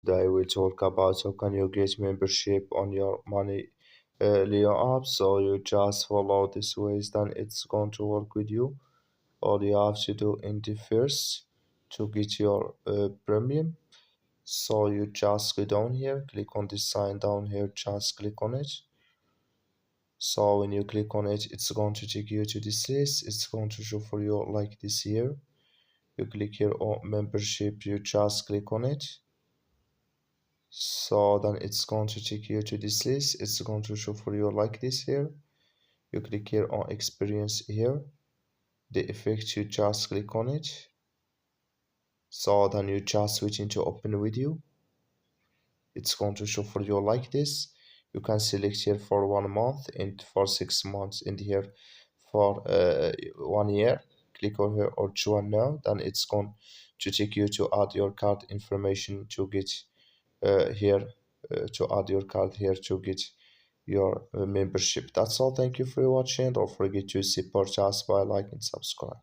Today we talk about how can you get membership on your MoneyLion app. So you just follow this ways, then it's going to work with you. All you have to do in the first to get your premium. So you just go down here, click on this sign down here, just click on it. So when you click on it, it's going to take you to this list. It's going to show for you like this here. You click here on membership, you just click on it. So then it's going to take you to this list. It's going to show for you like this here. You click here on experience here. The effect, you just click on it. So then you just switch into open video. It's going to show for you like this. You can select here for 1 month and for 6 months, and here for 1 year. Click on here or join now. Then it's going to take you to add your card information to get here to add your card here to get your membership. That's all. Thank you for watching. Don't forget to support us by like and subscribe.